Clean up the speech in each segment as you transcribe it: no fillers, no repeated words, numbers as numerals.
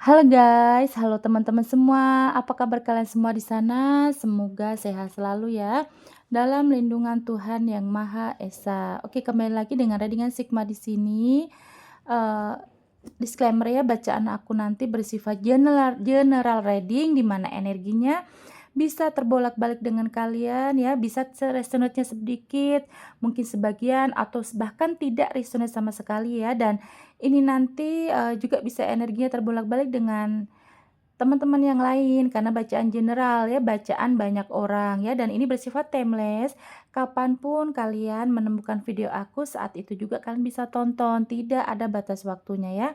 Halo guys, halo teman-teman semua. Apa kabar kalian semua di sana? Semoga sehat selalu ya. Dalam lindungan Tuhan yang Maha Esa. Oke, kembali lagi dengan readingan Sigma di sini. Eh, Disclaimer ya, bacaan aku nanti bersifat general reading di mana energinya bisa terbolak-balik dengan kalian ya, bisa resonate-nya sedikit, mungkin sebagian atau bahkan tidak resonate sama sekali ya. Dan ini nanti juga bisa energinya terbolak-balik dengan teman-teman yang lain karena bacaan general ya, bacaan banyak orang ya, dan ini bersifat timeless. Kapanpun kalian menemukan video aku, saat itu juga kalian bisa tonton, tidak ada batas waktunya ya.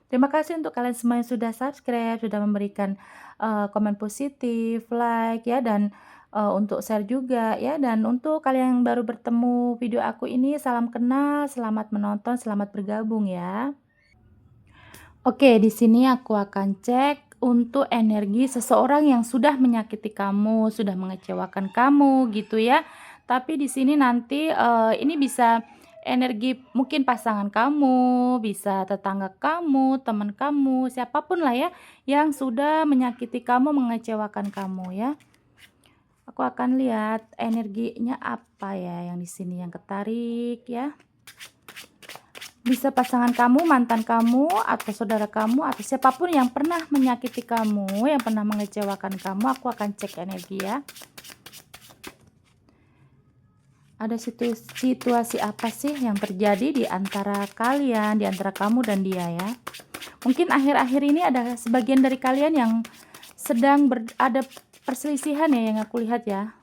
Terima kasih untuk kalian semua yang sudah subscribe, sudah memberikan komen positif, like ya, dan untuk share juga ya. Dan untuk kalian yang baru bertemu video aku ini, salam kenal, selamat menonton, selamat bergabung ya. Oke, di sini aku akan cek untuk energi seseorang yang sudah menyakiti kamu, sudah mengecewakan kamu gitu ya. Tapi di sini nanti ini bisa energi mungkin pasangan kamu, bisa tetangga kamu, teman kamu, siapapun lah ya yang sudah menyakiti kamu, mengecewakan kamu ya. Aku akan lihat energinya apa ya yang di sini yang ketarik ya. Bisa pasangan kamu, mantan kamu, atau saudara kamu, atau siapapun yang pernah menyakiti kamu, yang pernah mengecewakan kamu. Aku akan cek energi ya. Ada situasi apa sih yang terjadi di antara kalian, di antara kamu dan dia ya. Mungkin akhir-akhir ini ada sebagian dari kalian yang sedang ada perselisihan ya, yang aku lihat ya.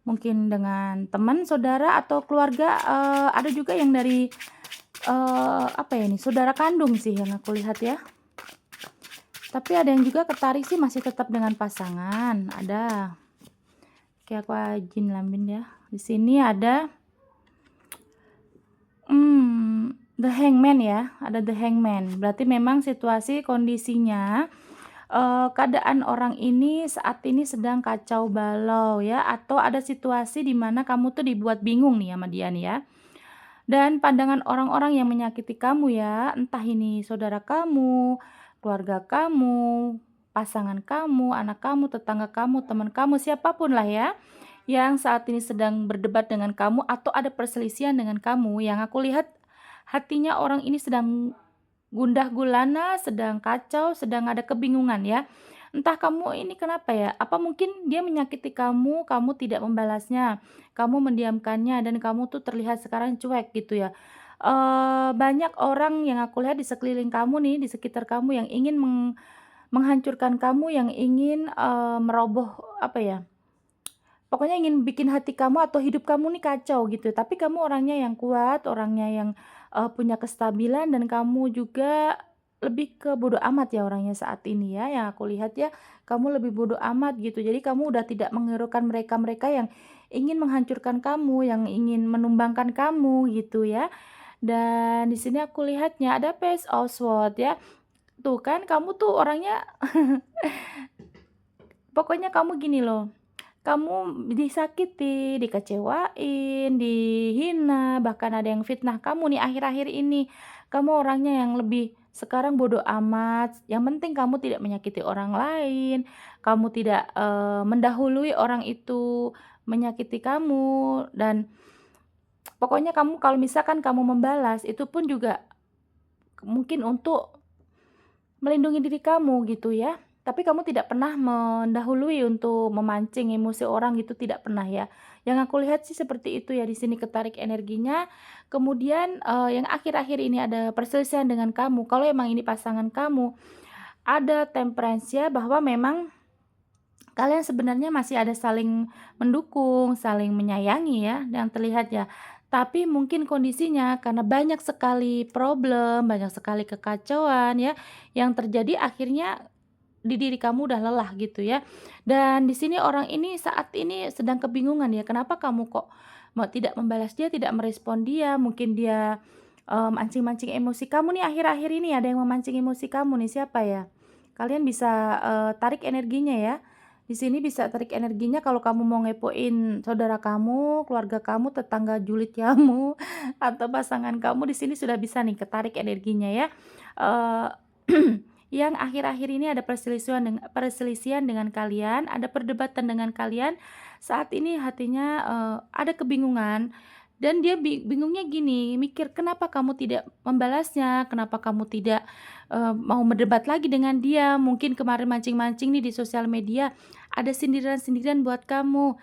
Mungkin dengan teman, saudara, atau keluarga. Ada juga yang dari apa ya ini, saudara kandung sih yang aku lihat ya. Tapi ada yang juga ketarik sih masih tetap dengan pasangan, ada. Oke, aku ajin lambin ya. Di sini ada The Hangman ya, ada The Hangman. Berarti memang situasi kondisinya keadaan orang ini saat ini sedang kacau balau ya, atau ada situasi di mana kamu tuh dibuat bingung nih sama dia nih ya. Dan pandangan orang-orang yang menyakiti kamu ya, entah ini saudara kamu, keluarga kamu, pasangan kamu, anak kamu, tetangga kamu, teman kamu, siapapun lah ya, yang saat ini sedang berdebat dengan kamu atau ada perselisihan dengan kamu, yang aku lihat hatinya orang ini sedang gundah gulana, sedang kacau, sedang ada kebingungan ya. Entah kamu ini kenapa ya, apa mungkin dia menyakiti kamu, kamu tidak membalasnya, kamu mendiamkannya, dan kamu tuh terlihat sekarang cuek gitu ya. Banyak orang yang aku lihat di sekeliling kamu nih, di sekitar kamu yang ingin menghancurkan kamu, yang ingin meroboh apa ya, pokoknya ingin bikin hati kamu atau hidup kamu nih kacau gitu. Tapi kamu orangnya yang kuat, orangnya yang punya kestabilan, dan kamu juga lebih ke bodo amat ya orangnya saat ini ya, yang aku lihat ya, kamu lebih bodo amat gitu. Jadi kamu udah tidak menghiraukan mereka-mereka yang ingin menghancurkan kamu, yang ingin menumbangkan kamu gitu ya. Dan di sini aku lihatnya ada Page of Swords ya. Tuh kan kamu tuh orangnya pokoknya kamu gini loh, kamu disakiti, dikecewain, dihina, bahkan ada yang fitnah kamu nih akhir-akhir ini. Kamu orangnya yang lebih sekarang bodo amat, yang penting kamu tidak menyakiti orang lain, kamu tidak mendahului orang itu menyakiti kamu, dan pokoknya kamu kalau misalkan kamu membalas itu pun juga mungkin untuk melindungi diri kamu gitu ya. Tapi kamu tidak pernah mendahului untuk memancing emosi orang gitu, tidak pernah ya. Yang aku lihat sih seperti itu ya, di sini ketarik energinya. Kemudian yang akhir-akhir ini ada perselisihan dengan kamu. Kalau emang ini pasangan kamu, ada temperance ya, bahwa memang kalian sebenarnya masih ada saling mendukung, saling menyayangi ya, yang terlihat ya. Tapi mungkin kondisinya karena banyak sekali problem, banyak sekali kekacauan ya, yang terjadi akhirnya di diri kamu udah lelah gitu ya. Dan di sini orang ini saat ini sedang kebingungan ya, kenapa kamu kok tidak membalas dia, tidak merespon dia, mungkin dia mancing-mancing emosi kamu nih akhir-akhir ini, ada yang memancing emosi kamu nih, siapa ya? Kalian bisa tarik energinya ya. Di sini bisa tarik energinya kalau kamu mau ngepoin saudara kamu, keluarga kamu, tetangga julid kamu, atau pasangan kamu, di sini sudah bisa nih ketarik energinya ya. yang akhir-akhir ini ada perselisihan dengan kalian, ada perdebatan dengan kalian. Saat ini hatinya, ada kebingungan dan dia bingungnya gini, mikir, "Kenapa kamu tidak membalasnya? Kenapa kamu tidak, mau berdebat lagi dengan dia? Mungkin kemarin mancing-mancing nih di sosial media, ada sindiran-sindiran buat kamu."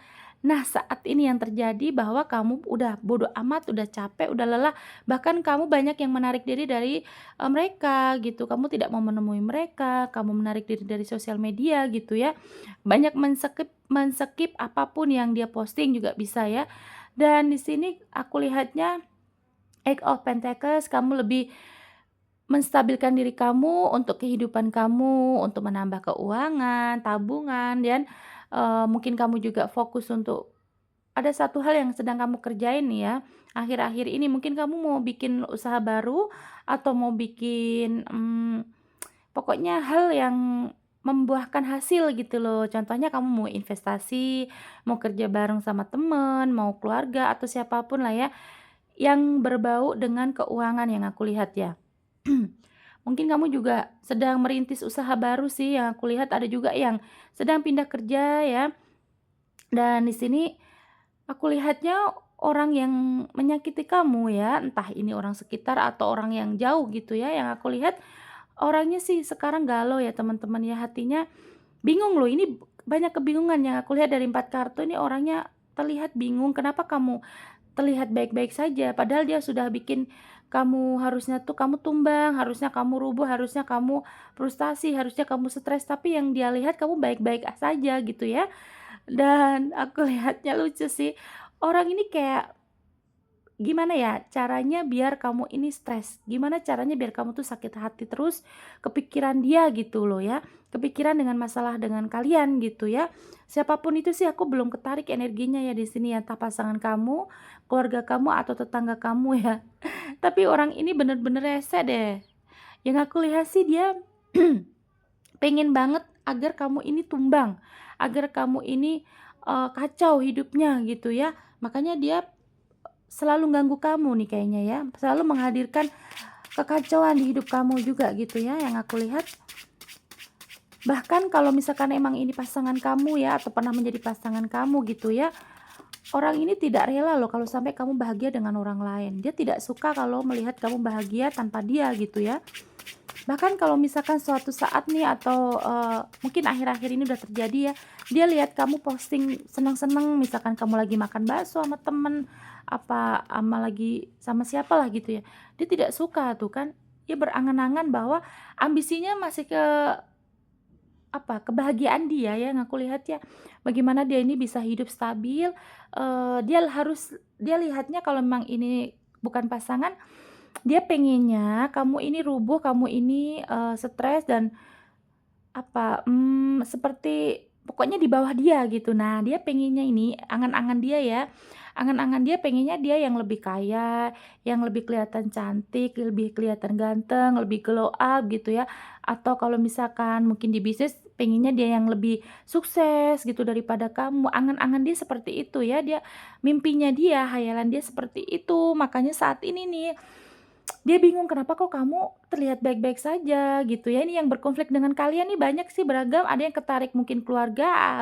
Nah, saat ini yang terjadi bahwa kamu udah bodo amat, udah capek, udah lelah, bahkan kamu banyak yang menarik diri dari, mereka gitu. Kamu tidak mau menemui mereka, kamu menarik diri dari sosial media gitu ya. Banyak men-skip apapun yang dia posting juga bisa ya. Dan di sini aku lihatnya Eight of Pentacles, kamu lebih menstabilkan diri kamu untuk kehidupan kamu, untuk menambah keuangan, tabungan, dan mungkin kamu juga fokus untuk ada satu hal yang sedang kamu kerjain nih ya, akhir-akhir ini mungkin kamu mau bikin usaha baru atau mau bikin, pokoknya hal yang membuahkan hasil gitu loh. Contohnya kamu mau investasi, mau kerja bareng sama temen, mau keluarga atau siapapun lah ya, yang berbau dengan keuangan yang aku lihat ya. Mungkin kamu juga sedang merintis usaha baru sih, yang aku lihat ada juga yang sedang pindah kerja ya. Dan di sini aku lihatnya orang yang menyakiti kamu ya, entah ini orang sekitar atau orang yang jauh gitu ya, yang aku lihat orangnya sih sekarang galau ya teman-teman ya, hatinya bingung loh, ini banyak kebingungan yang aku lihat dari 4 kartu ini, orangnya terlihat bingung, kenapa kamu terlihat baik-baik saja, padahal dia sudah bikin kamu, harusnya tuh kamu tumbang, harusnya kamu rubuh, harusnya kamu frustasi, harusnya kamu stres, tapi yang dia lihat kamu baik-baik saja gitu ya. Dan aku lihatnya lucu sih, orang ini kayak gimana ya caranya biar kamu ini stres, gimana caranya biar kamu tuh sakit hati terus, kepikiran dia gitu loh ya, kepikiran dengan masalah dengan kalian gitu ya. Siapapun itu sih aku belum ketarik energinya ya di sini ya, entah pasangan kamu, keluarga kamu atau tetangga kamu ya. Tapi orang ini bener-bener rese deh. Yang aku lihat sih dia pengen banget agar kamu ini tumbang, agar kamu ini, kacau hidupnya gitu ya. Makanya dia selalu ganggu kamu nih kayaknya ya, selalu menghadirkan kekacauan di hidup kamu juga gitu ya, yang aku lihat. Bahkan kalau misalkan emang ini pasangan kamu ya, atau pernah menjadi pasangan kamu gitu ya, orang ini tidak rela loh kalau sampai kamu bahagia dengan orang lain. Dia tidak suka kalau melihat kamu bahagia tanpa dia gitu ya. Bahkan kalau misalkan suatu saat nih atau, mungkin akhir-akhir ini udah terjadi ya, dia lihat kamu posting seneng-seneng, misalkan kamu lagi makan bakso sama temen, apa sama lagi sama siapalah gitu ya, dia tidak suka tuh kan. Dia berangan-angan bahwa ambisinya masih ke apa, kebahagiaan dia ya, yang aku lihat ya, bagaimana dia ini bisa hidup stabil, dia lihatnya kalau memang ini bukan pasangan, dia pengennya kamu ini rubuh, kamu ini, stres dan apa, seperti pokoknya di bawah dia gitu. Nah, dia pengennya ini, angan-angan dia ya, angan-angan dia pengennya dia yang lebih kaya, yang lebih kelihatan cantik, lebih kelihatan ganteng, lebih glow up gitu ya. Atau kalau misalkan mungkin di bisnis, pengennya dia yang lebih sukses gitu daripada kamu. Angan-angan dia seperti itu ya, mimpinya dia, hayalan dia seperti itu. Makanya saat ini nih dia bingung, kenapa kok kamu terlihat baik-baik saja gitu ya. Ini yang berkonflik dengan kalian nih banyak sih, beragam, ada yang ketarik mungkin keluarga,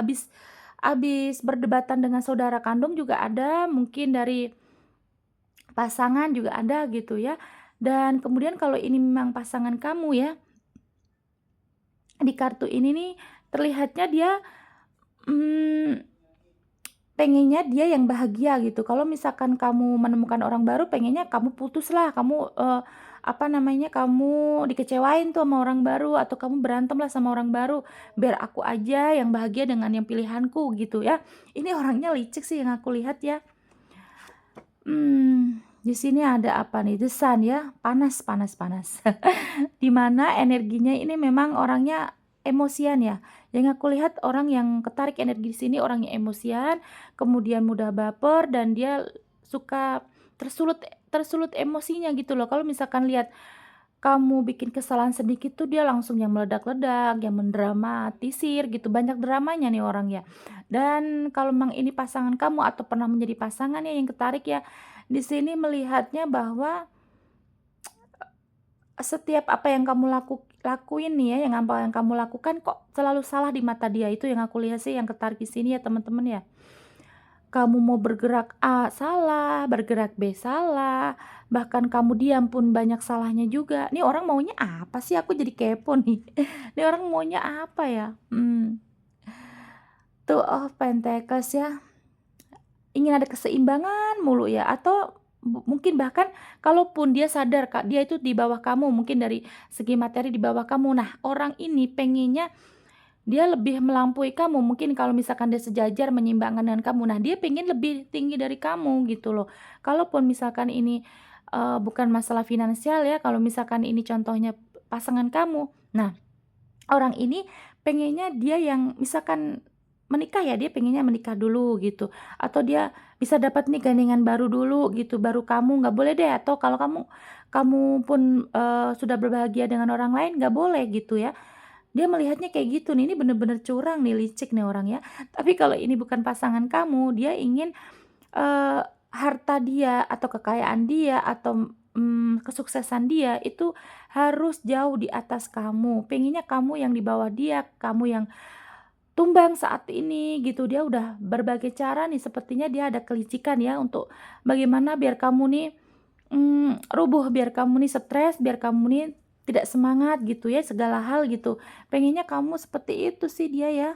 habis berdebatan dengan saudara kandung juga ada, mungkin dari pasangan juga ada gitu ya. Dan kemudian kalau ini memang pasangan kamu ya, di kartu ini nih terlihatnya dia, mmm pengennya dia yang bahagia gitu. Kalau misalkan kamu menemukan orang baru, pengennya kamu putuslah, kamu, apa namanya, kamu dikecewain tuh sama orang baru atau kamu berantemlah sama orang baru, biar aku aja yang bahagia dengan yang pilihanku gitu ya. Ini orangnya licik sih yang aku lihat ya. Di sini ada apa nih, The Sun ya, panas panas panas. Di mana energinya ini memang orangnya emosian ya. Yang aku lihat orang yang ketarik energi di sini orangnya emosian, kemudian mudah baper dan dia suka tersulut tersulut emosinya gitu loh. Kalau misalkan lihat kamu bikin kesalahan sedikit tuh dia langsung yang meledak-ledak, yang mendramatisir gitu, banyak dramanya nih orang ya. Dan kalau memang ini pasangan kamu atau pernah menjadi pasangan ya yang ketarik ya, di sini melihatnya bahwa setiap apa yang kamu lakuin nih ya, yang apa yang kamu lakukan kok selalu salah di mata dia, itu yang aku lihat sih yang ketarik di sini ya teman-teman ya. Kamu mau bergerak A salah, bergerak B salah, bahkan kamu diam pun banyak salahnya juga. Nih orang maunya apa sih? Aku jadi kepo nih. Nih orang maunya apa ya? Two of Pentacles ya, ingin ada keseimbangan mulu ya, atau mungkin bahkan kalaupun dia sadar Kak, dia itu di bawah kamu, mungkin dari segi materi di bawah kamu. Nah, orang ini pengennya dia lebih melampaui kamu, mungkin kalau misalkan dia sejajar menyeimbangkan dengan kamu, nah dia pengen lebih tinggi dari kamu gitu loh. Kalaupun misalkan ini, bukan masalah finansial ya, kalau misalkan ini contohnya pasangan kamu, nah orang ini pengennya dia yang misalkan menikah ya, dia pengennya menikah dulu gitu, atau dia bisa dapat nih gandengan baru dulu gitu, baru kamu nggak boleh deh, atau kalau kamu kamu pun, sudah berbahagia dengan orang lain nggak boleh gitu ya. Dia melihatnya kayak gitu nih, ini bener-bener curang nih, licik nih orang ya. Tapi kalau ini bukan pasangan kamu, dia ingin, harta dia atau kekayaan dia atau, kesuksesan dia itu harus jauh di atas kamu. Pengennya kamu yang di bawah dia, kamu yang tumbang saat ini gitu. Dia udah berbagai cara nih, sepertinya dia ada kelicikan ya untuk bagaimana biar kamu nih, rubuh, biar kamu nih stres, biar kamu nih tidak semangat gitu ya, segala hal gitu. Pengennya kamu seperti itu sih dia ya.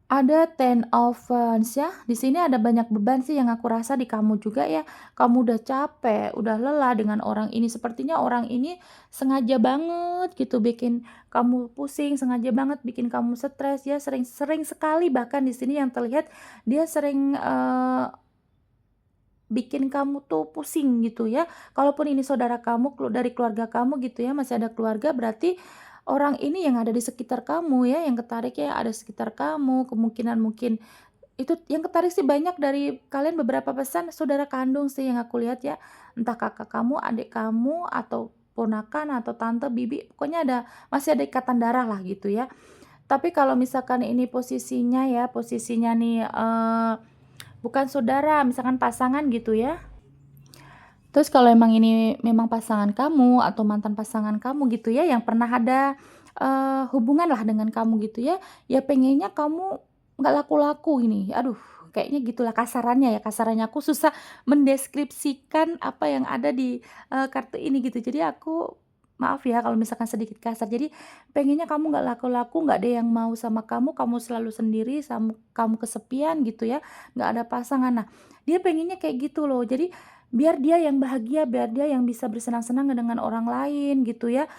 Ada Ten of Wands ya. Di sini ada banyak beban sih yang aku rasa di kamu juga ya. Kamu udah capek, udah lelah dengan orang ini. Sepertinya orang ini sengaja banget gitu bikin kamu pusing, sengaja banget bikin kamu stres ya. Sering-sering sekali bahkan di sini yang terlihat dia sering bikin kamu tuh pusing gitu ya. Kalaupun ini saudara kamu, dari keluarga kamu gitu ya, masih ada keluarga, berarti orang ini yang ada di sekitar kamu ya, yang ketarik ya ada sekitar kamu, kemungkinan mungkin itu yang ketarik sih banyak dari kalian, beberapa pesan saudara kandung sih yang aku lihat ya. Entah kakak kamu, adik kamu, atau ponakan, atau tante, bibi, pokoknya ada, masih ada ikatan darah lah gitu ya. Tapi kalau misalkan ini posisinya ya, posisinya nih, bukan saudara, misalkan pasangan gitu ya. Terus kalau emang ini memang pasangan kamu atau mantan pasangan kamu gitu ya, yang pernah ada, hubungan lah dengan kamu gitu ya, ya pengennya kamu nggak laku-laku ini. Aduh, kayaknya gitulah kasarannya ya, kasarannya aku susah mendeskripsikan apa yang ada di, kartu ini gitu. Jadi aku maaf ya kalau misalkan sedikit kasar. Jadi pengennya kamu nggak laku-laku, nggak ada yang mau sama kamu selalu sendiri, kamu kesepian gitu ya, nggak ada pasangan. Nah, dia pengennya kayak gitu loh. Jadi biar dia yang bahagia, biar dia yang bisa bersenang-senang dengan orang lain gitu ya.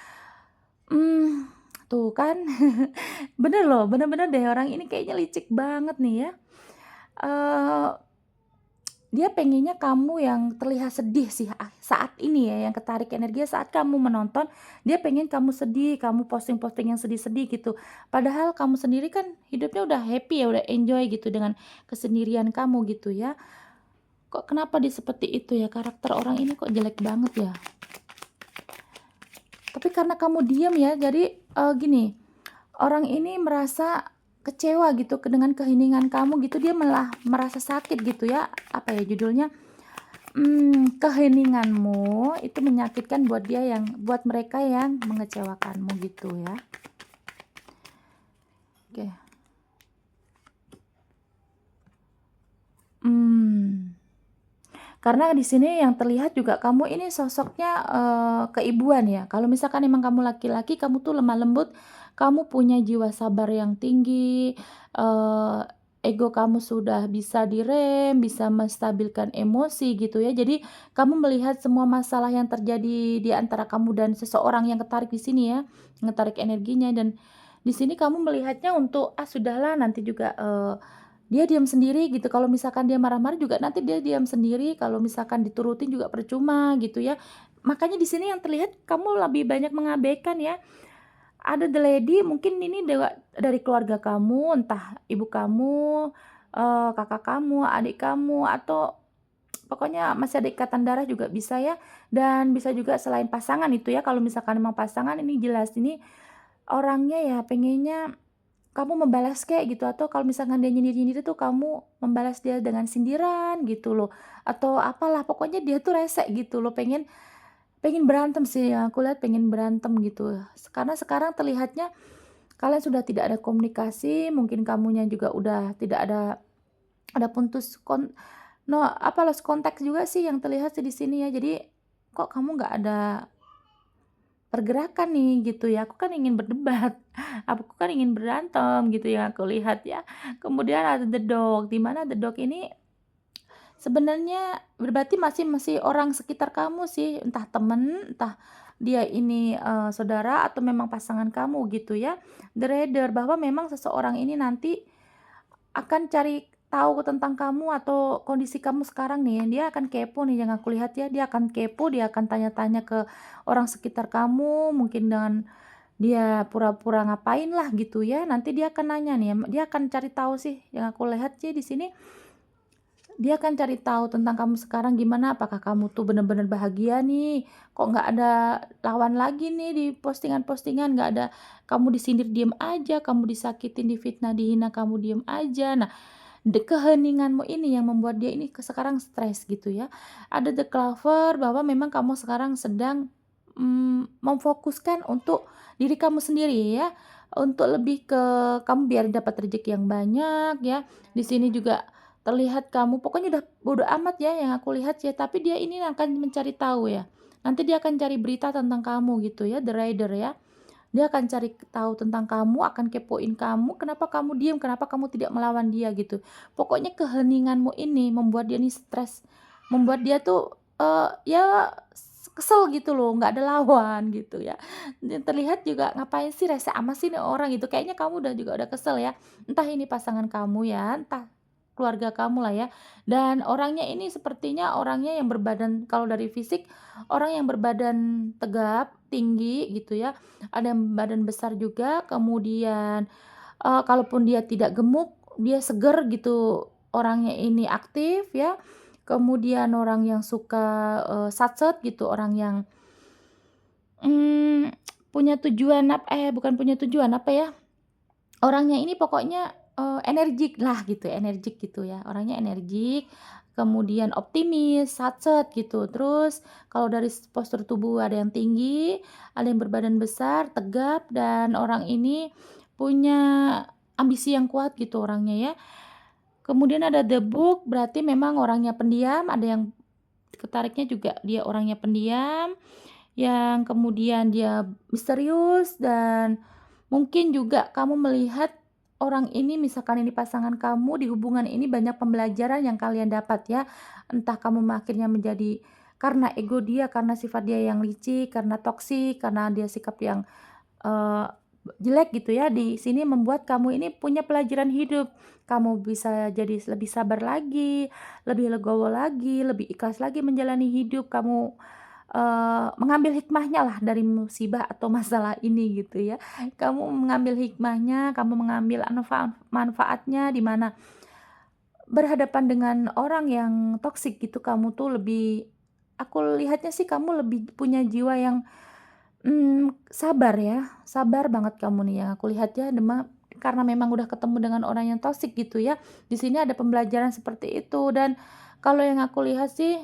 Tuh kan. Bener loh, bener-bener deh orang ini kayaknya licik banget nih ya. Eee, Dia pengennya kamu yang terlihat sedih sih, saat ini ya, yang ketarik energinya saat kamu menonton, dia pengen kamu sedih, kamu posting-posting yang sedih-sedih gitu. Padahal kamu sendiri kan hidupnya udah happy ya, udah enjoy gitu dengan kesendirian kamu gitu ya. Kok kenapa dia seperti itu ya, karakter orang ini kok jelek banget ya. Tapi karena kamu diam ya, jadi, gini, orang ini merasa kecewa gitu dengan keheningan kamu gitu, dia malah merasa sakit gitu ya, apa ya judulnya, keheninganmu itu menyakitkan buat mereka yang mengecewakanmu gitu ya. Oke. Karena di sini yang terlihat juga kamu ini sosoknya, keibuan ya. Kalau misalkan emang kamu laki-laki, kamu tuh lemah lembut, kamu punya jiwa sabar yang tinggi, eee, ego kamu sudah bisa direm, bisa menstabilkan emosi gitu ya. Jadi kamu melihat semua masalah yang terjadi di antara kamu dan seseorang yang ketarik di sini ya, ngetarik energinya, dan di sini kamu melihatnya untuk, "Ah sudahlah nanti juga, dia diam sendiri gitu, kalau misalkan dia marah-marah juga nanti dia diam sendiri, kalau misalkan diturutin juga percuma gitu ya." Makanya di sini yang terlihat kamu lebih banyak mengabaikan ya. Ada the lady mungkin ini dari keluarga kamu, entah ibu kamu, kakak kamu, adik kamu, atau pokoknya masih ada ikatan darah juga bisa ya. Dan bisa juga selain pasangan itu ya, kalau misalkan memang pasangan ini jelas ini orangnya ya pengennya kamu membalas kayak gitu, atau kalau misalkan dia nyindir-nyindir itu kamu membalas dia dengan sindiran gitu loh, atau apalah pokoknya dia tuh rese gitu loh, pengen pengen berantem sih, yang aku lihat pengen berantem gitu. Karena sekarang terlihatnya kalian sudah tidak ada komunikasi, mungkin kamunya juga udah tidak ada putus lost contact juga sih yang terlihat sih di sini ya. Jadi, kok kamu nggak ada pergerakan nih gitu ya, aku kan ingin berdebat, aku kan ingin berantem gitu yang aku lihat ya. Kemudian ada the dog, di mana the dog ini sebenarnya berarti masih masih orang sekitar kamu sih, entah temen, entah dia ini, saudara atau memang pasangan kamu gitu ya. The Rider, bahwa memang seseorang ini nanti akan cari tahu tentang kamu atau kondisi kamu sekarang nih, dia akan kepo nih yang aku lihat ya, dia akan kepo, dia akan tanya-tanya ke orang sekitar kamu, mungkin dengan dia pura-pura ngapain lah gitu ya, nanti dia akan nanya nih, dia akan cari tahu sih, yang aku lihat sih di sini, dia akan cari tahu tentang kamu sekarang gimana, apakah kamu tuh bener-bener bahagia nih, kok nggak ada lawan lagi nih di postingan-postingan, nggak ada, kamu disindir diem aja, kamu disakitin, difitnah, dihina, kamu diem aja. Nah, keheninganmu ini yang membuat dia ini sekarang stres gitu ya. Ada the clover bahwa memang kamu sekarang sedang, memfokuskan untuk diri kamu sendiri ya, untuk lebih ke kamu biar dapat rezeki yang banyak ya. Di sini juga terlihat kamu pokoknya udah bodo amat ya yang aku lihat ya, tapi dia ini akan mencari tahu ya. Nanti dia akan cari berita tentang kamu gitu ya, the rider ya. Dia akan cari tahu tentang kamu, akan kepoin kamu, kenapa kamu diam, kenapa kamu tidak melawan dia gitu. Pokoknya keheninganmu ini membuat dia nih stres, membuat dia tuh, ya kesel gitu loh, nggak ada lawan gitu ya. Dan terlihat juga ngapain sih rese amat sih nih orang gitu, kayaknya kamu udah juga udah kesel ya. Entah ini pasangan kamu ya, entah keluarga kamu lah ya. Dan orangnya ini sepertinya orangnya yang berbadan, kalau dari fisik, orang yang berbadan tegap, tinggi gitu ya, ada yang badan besar juga, kemudian, kalaupun dia tidak gemuk, dia seger gitu, orangnya ini aktif ya, kemudian orang yang suka, satset gitu, orang yang, mmm, punya tujuan bukan punya tujuan, apa ya, orangnya ini pokoknya, energik lah gitu, energik gitu ya, orangnya energik, kemudian optimis, satset gitu. Terus kalau dari postur tubuh ada yang tinggi, ada yang berbadan besar, tegap, dan orang ini punya ambisi yang kuat gitu orangnya ya. Kemudian ada the book, berarti memang orangnya pendiam, ada yang ketariknya juga dia orangnya pendiam, yang kemudian dia misterius, dan mungkin juga kamu melihat orang ini, misalkan ini pasangan kamu, di hubungan ini banyak pembelajaran yang kalian dapat ya. Entah kamu akhirnya menjadi karena ego dia, karena sifat dia yang licik, karena toksik, karena dia sikap yang, eee, jelek gitu ya. Di sini membuat kamu ini punya pelajaran hidup. Kamu bisa jadi lebih sabar lagi, lebih legowo lagi, lebih ikhlas lagi menjalani hidup. Kamu mengambil hikmahnya lah dari musibah atau masalah ini gitu ya. Kamu mengambil hikmahnya, kamu mengambil manfaatnya, di mana berhadapan dengan orang yang toksik gitu, kamu tuh lebih, aku lihatnya sih kamu lebih punya jiwa yang, sabar ya, sabar banget kamu nih yang aku lihat ya, karena memang udah ketemu dengan orang yang toksik gitu ya. Di sini ada pembelajaran seperti itu, dan kalau yang aku lihat sih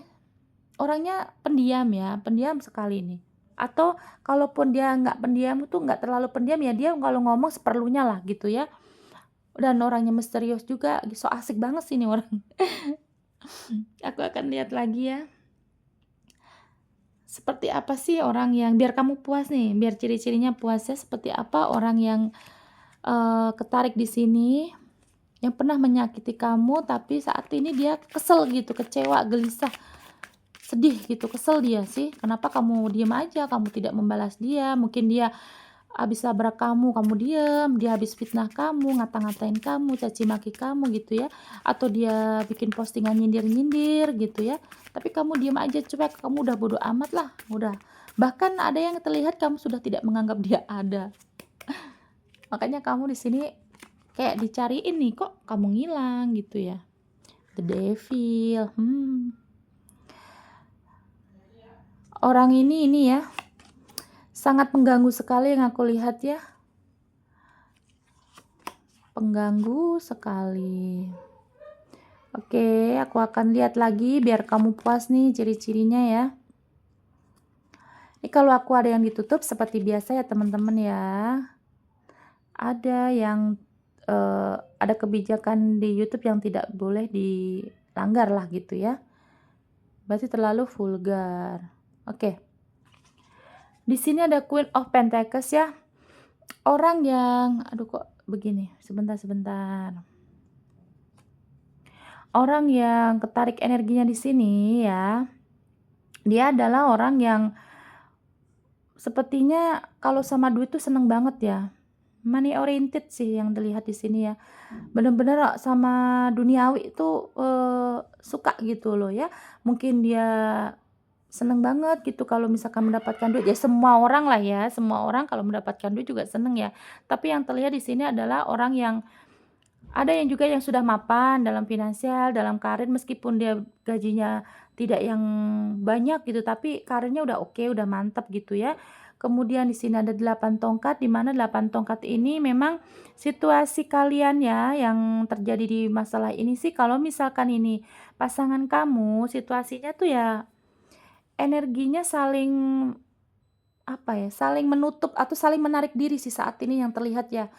orangnya pendiam ya, pendiam sekali nih. Atau kalaupun dia nggak pendiam tuh nggak terlalu pendiam ya, dia kalau ngomong seperlunya lah gitu ya. Dan orangnya misterius juga, so asik banget sih ini orang. Aku akan lihat lagi ya, seperti apa sih orang yang, biar kamu puas nih, biar ciri-cirinya puasnya seperti apa orang yang, ketarik di sini, yang pernah menyakiti kamu tapi saat ini dia kesel gitu, kecewa, gelisah, sedih gitu, kesel dia sih, kenapa kamu diem aja, kamu tidak membalas dia, mungkin dia habis labrak kamu, kamu diem, dia habis fitnah kamu, ngata-ngatain kamu, caci maki kamu gitu ya, atau dia bikin postingan nyindir-nyindir gitu ya, tapi kamu diem aja, cuek, kamu udah bodo amat lah, udah. Bahkan ada yang terlihat kamu sudah tidak menganggap dia ada. Makanya kamu di sini kayak dicariin nih, kok kamu ngilang gitu ya. The Devil, orang ini ya, sangat mengganggu sekali yang aku lihat ya, pengganggu sekali. Oke, aku akan lihat lagi biar kamu puas nih ciri-cirinya ya. Ini kalau aku ada yang ditutup seperti biasa ya teman-teman ya. Ada yang, ada kebijakan di YouTube yang tidak boleh dilanggar lah gitu ya. Berarti terlalu vulgar. Oke. Di sini ada Queen of Pentacles ya. Orang yang aduh kok begini, sebentar. Orang yang ketarik energinya di sini ya, dia adalah orang yang sepertinya kalau sama duit tuh seneng banget ya. Money oriented sih yang dilihat di sini ya. Bener-bener sama duniawi itu, suka gitu loh ya. Mungkin dia seneng banget gitu kalau misalkan mendapatkan duit, ya semua orang lah ya, semua orang kalau mendapatkan duit juga seneng ya. Tapi yang terlihat di sini adalah orang yang ada yang juga yang sudah mapan dalam finansial, dalam karir meskipun dia gajinya tidak yang banyak gitu, tapi karirnya udah oke, udah mantap gitu ya. Kemudian di sini ada 8 tongkat, di mana 8 tongkat ini memang situasi kalian ya yang terjadi di masalah ini sih kalau misalkan ini pasangan kamu situasinya tuh ya energinya saling apa ya, saling menutup atau saling menarik diri sih saat ini yang terlihat ya.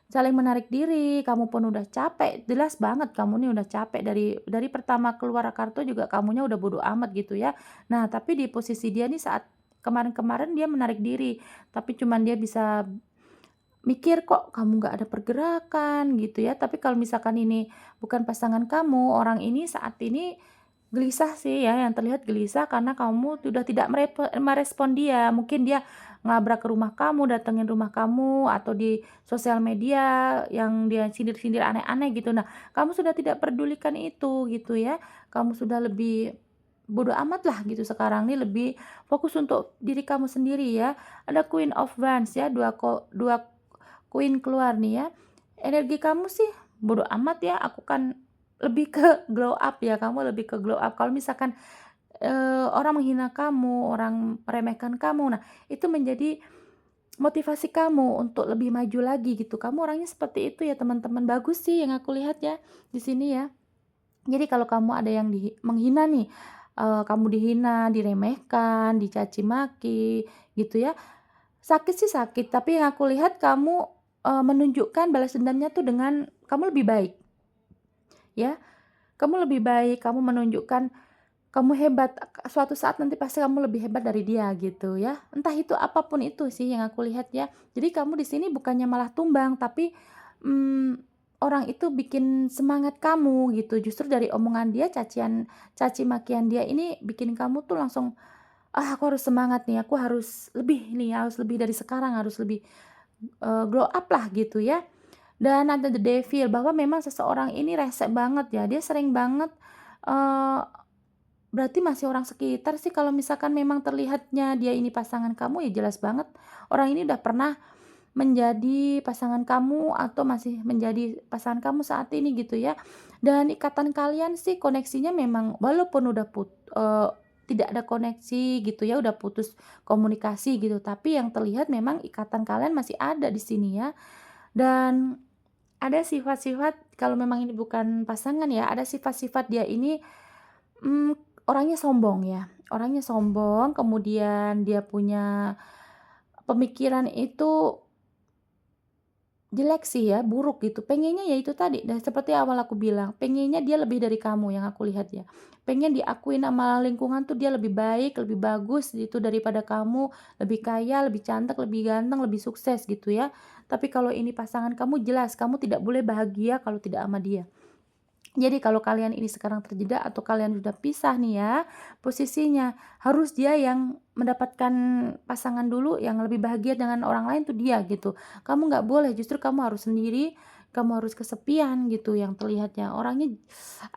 Saling menarik diri, kamu pun udah capek, jelas banget kamu nih udah capek dari pertama keluar kartu juga kamunya udah bodo amat gitu ya. Nah, tapi di posisi dia nih saat kemarin-kemarin dia menarik diri, tapi cuman dia bisa mikir kok kamu nggak ada pergerakan gitu ya. Tapi kalau misalkan ini bukan pasangan kamu, orang ini saat ini gelisah sih ya, yang terlihat gelisah karena kamu sudah tidak merespon dia. Mungkin dia ngelabrak ke rumah kamu, datengin rumah kamu, atau di sosial media yang dia sindir-sindir aneh-aneh gitu. Nah, kamu sudah tidak pedulikan itu gitu ya. Kamu sudah lebih bodo amat lah gitu sekarang nih, lebih fokus untuk diri kamu sendiri ya. Ada Queen of Wands ya, dua Queen keluar nih ya. Energi kamu sih bodo amat ya, aku kan lebih ke glow up ya, kamu lebih ke glow up. Kalau misalkan, orang menghina kamu, orang meremehkan kamu, nah itu menjadi motivasi kamu untuk lebih maju lagi gitu. Kamu orangnya seperti itu ya teman-teman, bagus sih yang aku lihat ya di sini ya. Jadi kalau kamu ada yang menghina nih, kamu dihina, diremehkan, dicaci maki gitu ya, sakit sih sakit, tapi yang aku lihat kamu, menunjukkan balas dendamnya tuh dengan kamu lebih baik ya. Kamu lebih baik, kamu menunjukkan kamu hebat, suatu saat nanti pasti kamu lebih hebat dari dia gitu ya. Entah itu apapun itu sih yang aku lihat ya. Jadi kamu di sini bukannya malah tumbang, tapi, mmm, orang itu bikin semangat kamu gitu. Justru dari omongan dia, caci makian dia ini bikin kamu tuh langsung, "Ah, aku harus semangat nih, aku harus lebih nih, harus lebih dari sekarang, harus lebih, glow up lah," gitu ya. Dan ada the devil, bahwa memang seseorang ini rese banget ya, dia sering banget, eee, berarti masih orang sekitar sih kalau misalkan memang terlihatnya dia ini pasangan kamu, ya jelas banget orang ini udah pernah menjadi pasangan kamu atau masih menjadi pasangan kamu saat ini gitu ya. Dan ikatan kalian sih koneksinya memang walaupun udah tidak ada koneksi gitu ya, udah putus komunikasi gitu, tapi yang terlihat memang ikatan kalian masih ada di sini ya. Dan ada sifat-sifat kalau memang ini bukan pasangan ya, ada sifat-sifat dia ini, mmm, orangnya sombong ya, orangnya sombong, kemudian dia punya pemikiran itu jelek sih ya, buruk gitu. Pengennya ya itu tadi, dan seperti awal aku bilang, pengennya dia lebih dari kamu yang aku lihat ya. Pengen diakuin sama lingkungan tuh dia lebih baik, lebih bagus gitu daripada kamu, lebih kaya, lebih cantik, lebih ganteng, lebih sukses gitu ya. Tapi kalau ini pasangan kamu jelas kamu tidak boleh bahagia kalau tidak sama dia. Jadi kalau kalian ini sekarang terjeda atau kalian sudah pisah nih ya, posisinya harus dia yang mendapatkan pasangan dulu yang lebih bahagia dengan orang lain tuh dia gitu. Kamu nggak boleh, justru kamu harus sendiri, kamu harus kesepian gitu yang terlihatnya. Orangnya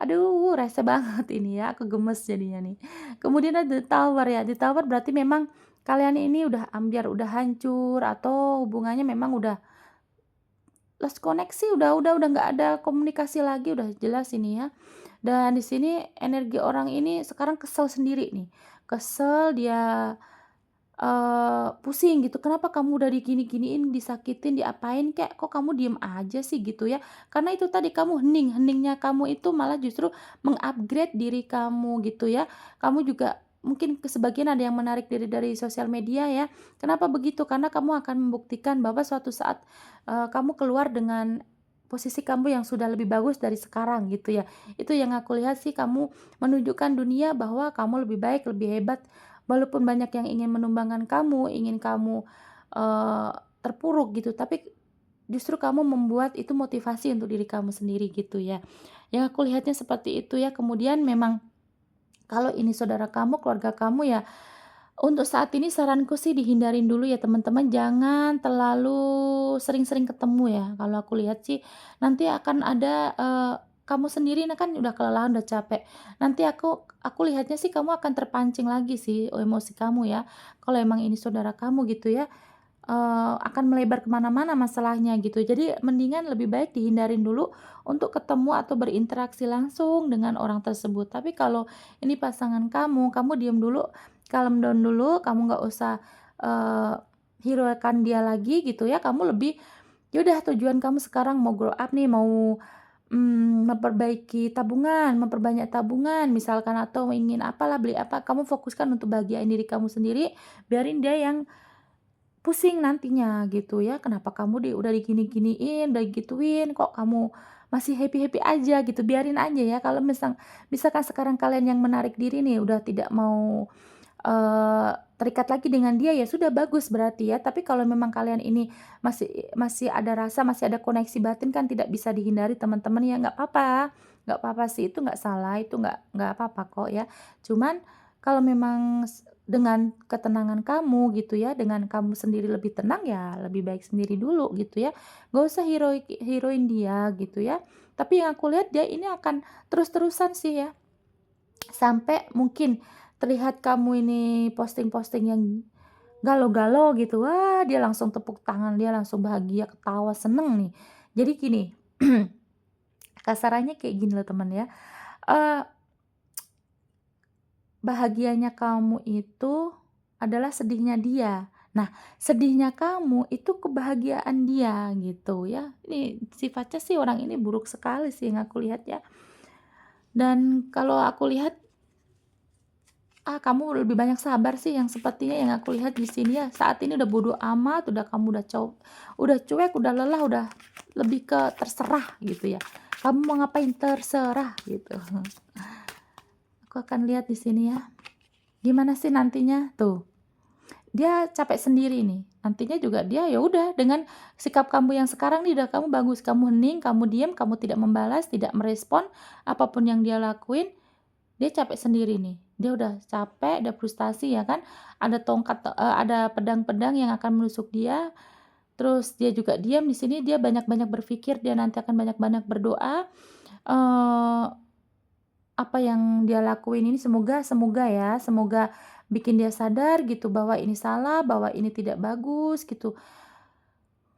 aduh rese banget ini ya, aku gemes jadinya nih. Kemudian ada The Tower ya, The Tower berarti memang kalian ini udah ambyar, udah hancur atau hubungannya memang udah lost koneksi, udah nggak ada komunikasi lagi, udah jelas ini ya. Dan di sini energi orang ini sekarang kesel sendiri nih, kesel dia, pusing gitu, "Kenapa kamu udah digini-giniin, disakitin, diapain kek, kok kamu diem aja sih?" Gitu ya. Karena itu tadi kamu heningnya kamu itu malah justru meng-upgrade diri kamu gitu ya. Kamu juga mungkin sebagian ada yang menarik diri dari sosial media ya. Kenapa begitu? Karena kamu akan membuktikan bahwa suatu saat, kamu keluar dengan posisi kamu yang sudah lebih bagus dari sekarang gitu ya. Itu yang aku lihat sih, kamu menunjukkan dunia bahwa kamu lebih baik, lebih hebat, walaupun banyak yang ingin menumbangkan kamu, ingin kamu, eee, terpuruk gitu, tapi justru kamu membuat itu motivasi untuk diri kamu sendiri gitu ya. Yang aku lihatnya seperti itu ya. Kemudian memang kalau ini saudara kamu, keluarga kamu ya, untuk saat ini saranku sih dihindarin dulu ya teman-teman, jangan terlalu sering-sering ketemu ya. Kalau aku lihat sih nanti akan ada, kamu sendiri nah kan udah kelelahan, udah capek. Nanti aku lihatnya sih kamu akan terpancing lagi sih emosi kamu ya. Kalau emang ini saudara kamu gitu ya, akan melebar kemana mana masalahnya gitu. Jadi mendingan lebih baik dihindarin dulu untuk ketemu atau berinteraksi langsung dengan orang tersebut. Tapi kalau ini pasangan kamu diam dulu, calm down dulu, kamu nggak usah, eee, hiraukan dia lagi gitu ya. Kamu lebih, ya udah tujuan kamu sekarang mau grow up nih, mau, memperbaiki tabungan, memperbanyak tabungan misalkan, atau ingin apalah, beli apa, kamu fokuskan untuk bahagiain diri kamu sendiri, biarin dia yang pusing nantinya gitu ya, kenapa kamu udah digini-giniin, udah digituin, kok kamu masih happy-happy aja gitu, biarin aja ya. Kalau misalkan sekarang kalian yang menarik diri nih, udah tidak mau, terikat lagi dengan dia, ya sudah bagus berarti ya. Tapi kalau memang kalian ini masih masih ada rasa, masih ada koneksi batin, kan tidak bisa dihindari teman-teman ya, nggak apa-apa sih, itu nggak salah, itu nggak apa-apa kok ya. Cuman kalau memang dengan ketenangan kamu gitu ya, dengan kamu sendiri lebih tenang, ya lebih baik sendiri dulu gitu ya. Nggak usah hiroin dia gitu ya. Tapi yang aku lihat dia ini akan terus-terusan sih ya, sampai mungkin terlihat kamu ini posting-posting yang galau-galau gitu, wah dia langsung tepuk tangan, dia langsung bahagia, ketawa, seneng nih. Jadi gini, kasarannya kayak gini loh teman ya, eee, bahagianya kamu itu adalah sedihnya dia. Nah, sedihnya kamu itu kebahagiaan dia gitu ya. Ini sifatnya sih orang ini buruk sekali sih yang aku lihat ya. Dan kalau aku lihat, kamu lebih banyak sabar sih yang sepertinya yang aku lihat di sini ya. Saat ini udah bodo amat, udah kamu udah cuek, udah lelah, udah lebih ke terserah gitu ya. Kamu mau ngapain terserah gitu. Aku akan lihat di sini ya. Gimana sih nantinya? Tuh, dia capek sendiri nih. Nantinya juga dia ya udah dengan sikap kamu yang sekarang nih udah kamu bagus, kamu hening, kamu diam, kamu tidak membalas, tidak merespon apapun yang dia lakuin, dia capek sendiri nih. Dia udah capek, udah frustasi ya kan. Ada pedang-pedang yang akan menusuk dia. Terus dia juga diam di sini, dia banyak-banyak berpikir, dia nanti akan banyak-banyak berdoa. Eh apa yang dia lakuin ini semoga semoga ya, semoga bikin dia sadar gitu bahwa ini salah, bahwa ini tidak bagus gitu.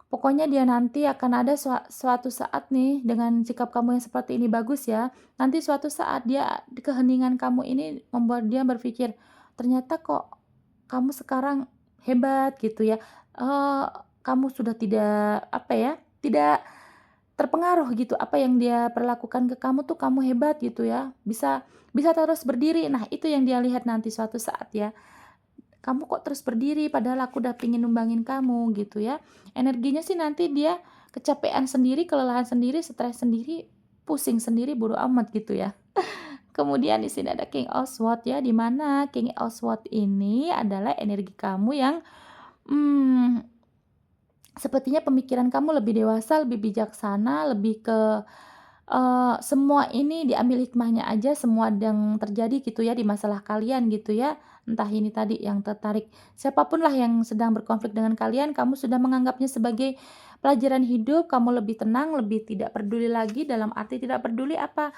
Pokoknya dia nanti akan ada suatu saat nih dengan sikap kamu yang seperti ini bagus ya, nanti suatu saat dia di keheningan kamu ini membuat dia berpikir, "Ternyata kok kamu sekarang hebat," gitu ya, kamu sudah tidak, apa ya, tidak terpengaruh gitu, apa yang dia perlakukan ke kamu tuh kamu hebat gitu ya, bisa bisa terus berdiri. Nah, itu yang dia lihat nanti suatu saat ya. "Kamu kok terus berdiri padahal aku udah pengen numbangin kamu," gitu ya. Energinya sih nanti dia kecapean sendiri, kelelahan sendiri, stres sendiri, pusing sendiri, bodo amat gitu ya. Kemudian di sini ada King of Swords ya, di mana King of Swords ini adalah energi kamu yang, mmm sepertinya pemikiran kamu lebih dewasa, lebih bijaksana, lebih ke, semua ini diambil hikmahnya aja, semua yang terjadi gitu ya di masalah kalian gitu ya. Entah ini tadi yang tertarik, siapapun lah yang sedang berkonflik dengan kalian, kamu sudah menganggapnya sebagai pelajaran hidup, kamu lebih tenang, lebih tidak peduli lagi, dalam arti tidak peduli apa,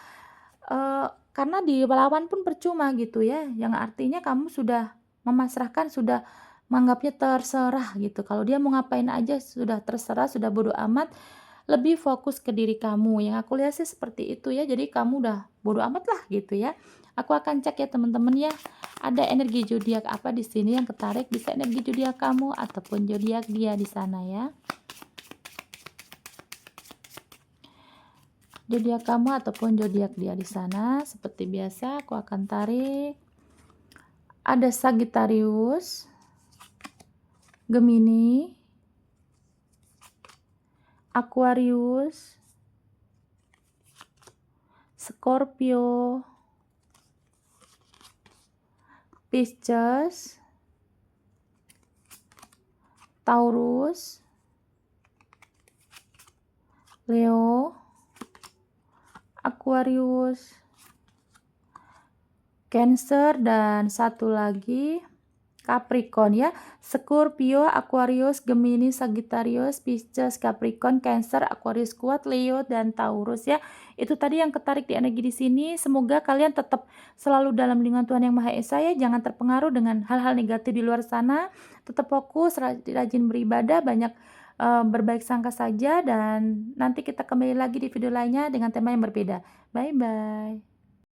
karena dilawan pun percuma gitu ya, yang artinya kamu sudah memasrahkan, sudah menganggapnya terserah gitu, kalau dia mau ngapain aja sudah terserah, sudah bodo amat, lebih fokus ke diri kamu, yang aku lihat sih seperti itu ya, jadi kamu udah bodo amat lah gitu ya. Aku akan cek ya teman-teman ya, ada energi zodiak apa di sini yang ketarik, bisa energi zodiak kamu ataupun zodiak dia di sana ya. Zodiak kamu ataupun zodiak dia di sana, seperti biasa aku akan tarik. ada Sagittarius, Gemini, Aquarius, Scorpio, Pisces, Taurus, Leo, Aquarius, Cancer, dan satu lagi Capricorn ya. Scorpio, Aquarius, Gemini, Sagittarius, Pisces, Capricorn, Cancer, Aquarius kuat, Leo, dan Taurus ya. Itu tadi yang ketarik di energi di sini. Semoga kalian tetap selalu dalam lindungan Tuhan Yang Maha Esa ya. Jangan terpengaruh dengan hal-hal negatif di luar sana. Tetap fokus, rajin beribadah, banyak berbaik sangka saja, dan nanti kita kembali lagi di video lainnya dengan tema yang berbeda. Bye bye.